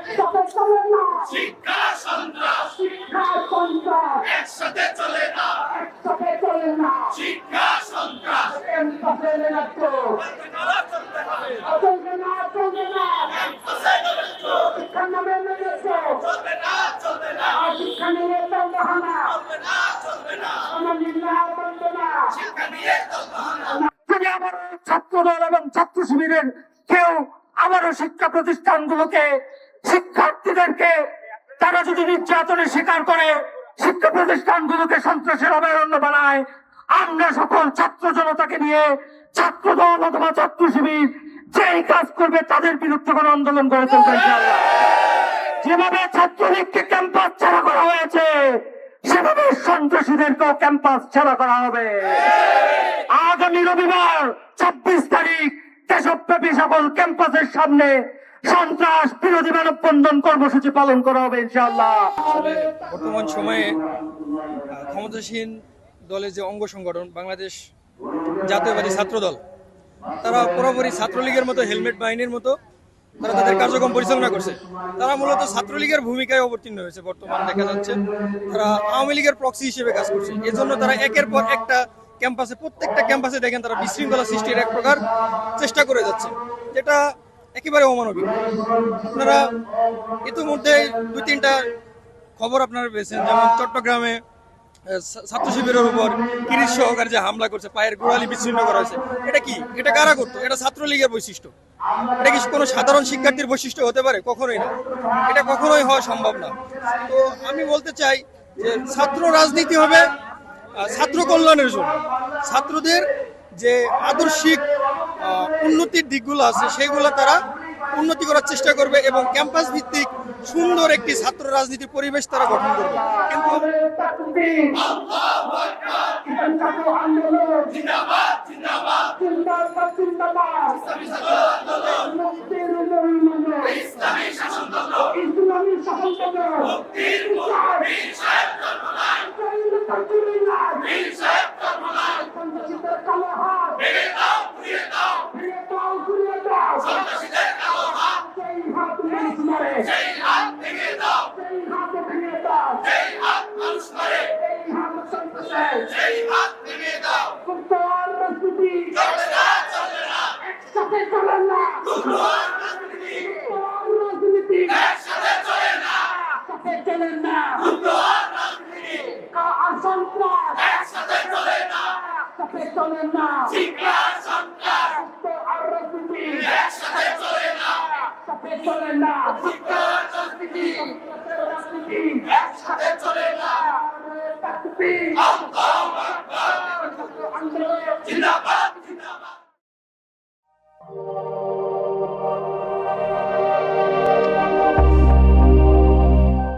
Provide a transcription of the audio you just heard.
একসাথে চলে না, শিক্ষা সন্ত্রাস শিক্ষা সন্ত্রাস একসাথে চলে না, একসাথে চলে না, শিক্ষা সন্ত্রাস ক্যাম্পাসে নেতৃত্ব চলতে হবে, চলবে না, চলবে না, ক্যাম্পাসে নেতৃত্ব শিক্ষার নামে নেতৃত্ব চলবে না, চলবে না, আর শিক্ষা নিয়ে চলবে না, চলবে না, চলবে না, না চলবে না। শিক্ষা নিয়ে চলতে হবে না। যদি আবারও ছাত্রদল এবং ছাত্র শিবিরের কেউ আবারও শিক্ষা প্রতিষ্ঠানগুলোকে শিক্ষার্থীদেরকে তারা যদি নির্যাতনের শিকার করে শিক্ষা প্রতিষ্ঠানগুলোকে সন্ত্রাসের অভয়ারণ্য বানায়, আমরা সকল ছাত্র জনতাকে নিয়ে ছাত্রদল অথবা ছাত্র শিবির যেই কাজ করবে তাদের বিরুদ্ধে কোনো আন্দোলন গড়ে তুলবে ইনশাআল্লাহ। যেভাবে ছাত্রলীগকে ক্যাম্পাস ছাড়া করা হয়েছে সেভাবে সন্ত্রাসীদেরকেও ক্যাম্পাস ছাড়া করা হবে। আগামী রবিবার 26 তারিখ দেশব্যাপী সকল ক্যাম্পাসের সামনে সন্ত্রাস বিরোধী মানববন্ধন কর্মসূচি পালন করা হবে ইনশাআল্লাহ। আসলে বর্তমান সময়ে ক্ষমতাসীন দলের যে অঙ্গ সংগঠন বাংলাদেশ জাতীয়বাদী ছাত্র দল, তারা পুরোপুরি ছাত্রলীগের মতো হেলমেট বাহিনীর মতো তারা তাদের কার্যক্রম পরিচালনা করছে। তারা মূলত ছাত্রলীগের ভূমিকায় অবতীর্ণ হয়েছে। বর্তমান দেখা যাচ্ছে তারা আওয়ামী লীগের প্রক্সি হিসেবে কাজ করছে। এজন্য তারা একের পর একটা ক্যাম্পাসে, প্রত্যেকটা ক্যাম্পাসে দেখেন তারা বিশৃঙ্খলা সৃষ্টির এক প্রকার চেষ্টা করে যাচ্ছে, যেটা একেবারে অমানবিক। আপনারা ইতিমধ্যে 2-3টা খবর আপনারা পেয়েছেন, যেমন চট্টগ্রামে ছাত্র শিবিরের উপর কিরিশ সহকারে যে হামলা করছে, পায়ের গোড়ালি বিচ্ছিন্ন করা হয়েছে। এটা কি? এটা কারা করতো? এটা ছাত্রলীগের বৈশিষ্ট্য। এটা কি কোনো সাধারণ শিক্ষার্থীর বৈশিষ্ট্য হতে পারে? কখনোই না। এটা কখনোই হওয়া সম্ভব না। তো আমি বলতে চাই যে ছাত্র রাজনীতি হবে ছাত্র কল্যাণের জন্য। ছাত্রদের যে আদর্শিক উন্নতির দিকগুলো আছে সেগুলো তারা উন্নতি করার চেষ্টা করবে এবং ক্যাম্পাস ভিত্তিক সুন্দর একটি ছাত্র রাজনীতির পরিবেশ তারা গঠন করবে। কিন্তু জিন্দাবাদ, জিন্দাবাদ, ইসলামী শাসনতন্ত্র, মুক্তির পর বীর সাহেব জন্মলায়, বীর সাহেব জন্মলায়, ভেঙে দাও, ঘুরিয়ে দাও, সন্ত্রাসীদের কালো হাত, সেই হাত ভেঙে দাও, সেই হাত মানুষ মারে, সেই হাত ভেঙে দাও। চলবে না, চলবে না, দুর্বার রাজনীতি একসাথে চলে না, দুর্বার রাজনীতি একসাথে চলে না, শিক্ষা সন্ত্রাস একসাথে চলে না, শিক্ষা রাজনীতি একসাথে চলে না। আল্লাহু আকবার, জিন্দাবাদ, জিন্দাবাদ।